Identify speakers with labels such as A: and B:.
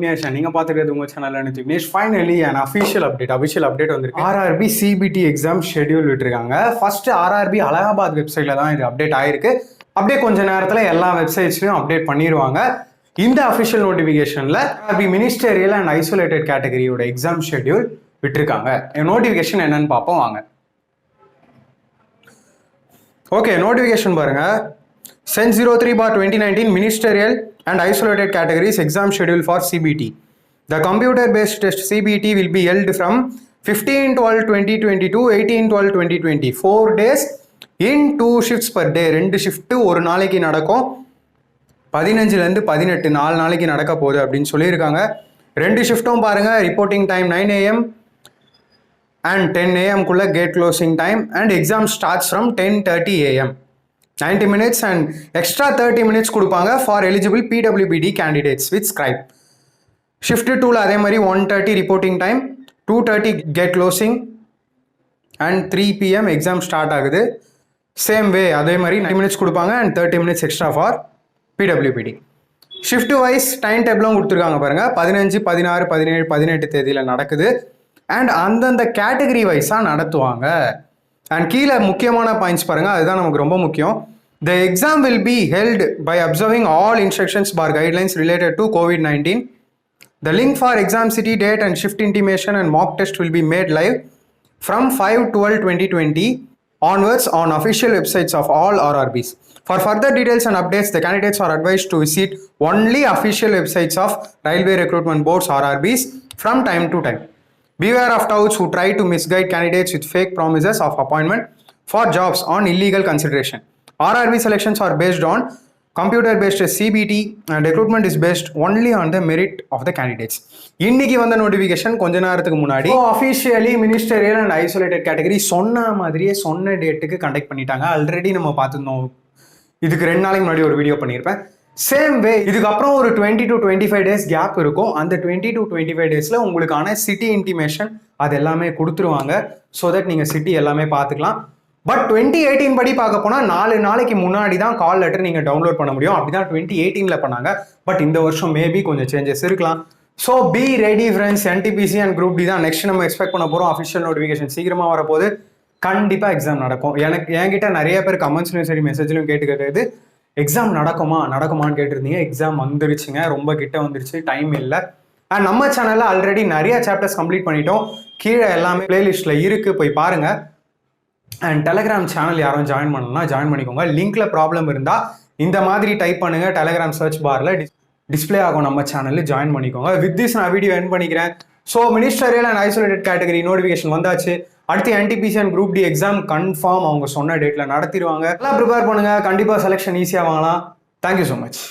A: விக்னேஷ். நீங்க பாத்துக்கிறது உங்க channel Vignesh. Finally an official update வந்திருக்கு. RRB CBT எக்ஸாம் ஷெட்யூல் விட்டுருக்காங்க. ஃபர்ஸ்ட் RRB அலகாபாத் வெப்சைட்ல தான் இது அப்டேட் ஆயிருக்கு. அப்படியே கொஞ்ச நேரத்துல எல்லா வெப்சைட்ஸ்லயும் அப்டேட் பண்ணிடுவாங்க. இந்த அஃபிஷியல் நோட்டிபிகேஷன்ல RRB மினிஸ்டரியல் அண்ட் ஐசோலேட்டட் கேட்டகரியோட எக்ஸாம் ஷெட்யூல் விட்டுருக்காங்க. நோட்டிபிகேஷன் என்னன்னு பார்ப்போம் வாங்க. ஓகே, நோட்டிபிகேஷன் பாருங்க. Sen 03/2019 Ministerial and Isolated Categories Exam Schedule for CBT. The computer-based test CBT will be held from 15/12/2020 to 18/12/2020. 4 days in 2 shifts per day. 2 shift ஒரு நாளைக்கு நடக்கும். 15லேருந்து 18 4 நாளைக்கு நடக்க போகுது அப்படின்னு சொல்லியிருக்காங்க. 2 ஷிஃப்ட்டும் பாருங்க. Reporting time 9 AM and 10 AM குள்ள gate closing time and exam starts from 10:30 AM. 90 minutes and extra 30 minutes கொடுப்பாங்க for eligible PWBD candidates with scribe. Shift 2ல அதே மாதிரி 1:30 reporting time, 2:30 get closing and 3 PM exam start ஆகுது. Same way அதே மாதிரி 90 minutes கொடுப்பாங்க and 30 minutes extra for PWBD. Shift wise time டேபிளும் கொடுத்துருக்காங்க பாருங்க. 15, 16, 17, 18 தேதியில நடக்குது அண்ட் அந்தந்த கேட்டகரி வைஸாக நடத்துவாங்க. அண்ட் கீழே முக்கியமான பாயிண்ட்ஸ் பாருங்க, அதுதான் நமக்கு ரொம்ப முக்கியம். The exam will be held by observing all instructions bar guidelines related to COVID-19. The link for exam city date and shift intimation and mock test will be made live from 5/12/2020 onwards on official websites of all RRBs. For further details and updates, the candidates are advised to visit only official websites of Railway Recruitment Board's RRBs from time to time. Beware of touts who try to misguide candidates with fake promises of appointment for jobs on illegal consideration. RRB selections are based on computer-based CBT and recruitment is based only on the merit of the candidates. இன்னைக்கு வந்த notification கொஞ்ச நேரத்துக்கு முன்னாடி officially ministerial and isolated category சொன்ன மாதிரியே சொன்ன டேட்டுக்கு conduct பண்ணிட்டாங்க. ஆல்ரெடி நம்ம பார்த்துருந்தோம். இதுக்கு 2 நாளைக்கு முன்னாடி ஒரு வீடியோ பண்ணியிருப்பேன். சேம் வே இதுக்கப்புறம் ஒரு 20 to 25 days கேப் இருக்கும். அந்த 20 to 25 daysல உங்களுக்கான சிட்டி இன்டிமேஷன் அது எல்லாமே கொடுத்துருவாங்க. ஸோ தட் நீங்கள் சிட்டி எல்லாமே பார்த்துக்கலாம். பட் 2018 படி பார்க்க போனால் 4 நாளைக்கு முன்னாடி தான் கால் லெட்டர் நீங்கள் டவுன்லோட் பண்ண முடியும். அப்படி தான் 2018ல பண்ணாங்க. பட் இந்த வருஷம் மேபி கொஞ்சம் சேஞ்சஸ் இருக்கலாம். So be ready friends. NTPC and group D தான் நெக்ஸ்ட் நம்ம எக்ஸ்பெக்ட் பண்ண போகிறோம். அஃபிஷியல் நோட்டிஃபிகேஷன் சீக்கிரமாக வரப்போது. கண்டிப்பாக எக்ஸாம் நடக்கும். என்கிட்ட நிறைய பேர் கமெண்ட்ஸ்லையும் சரி மெசேஜ்லையும் கேட்டுக்கிறது எக்ஸாம் நடக்குமான்னு கேட்டிருந்தீங்க. எக்ஸாம் வந்துருச்சுங்க, ரொம்ப கிட்ட வந்துருச்சு, டைம் இல்லை. அண்ட் நம்ம சேனலில் ஆல்ரெடி நிறைய சாப்டர்ஸ் கம்ப்ளீட் பண்ணிட்டோம். கீழே எல்லாமே பிளேலிஸ்ட்டில் இருக்குது, போய் பாருங்கள். அண்ட் டெலகிராம் சேனல் யாரும் ஜாயின் பண்ணணும்னா ஜாயின் பண்ணிக்கோங்க. லிங்க்ல ப்ராப்ளம் இருந்தால் இந்த மாதிரி டைப் பண்ணுங்கள். டெலகிராம் சர்ச் பாரில் டிஸ்பிளே ஆகும் நம்ம சேனலில் ஜாயின் பண்ணிக்கோங்க. வித் திஸ் நான் வீடியோ எண்ட் பண்ணிக்கிறேன். So ministerial and isolated category notification வந்தாச்சு. அடுத்து NTPC and group D exam confirm அவங்க சொன்ன டேட்ல நடத்திடுவாங்க. எல்லாம் ப்ரிப்பேர் பண்ணுங்க. கண்டிப்பாக செலெக்ஷன் ஈஸியாக வாங்கலாம். Thank you so much.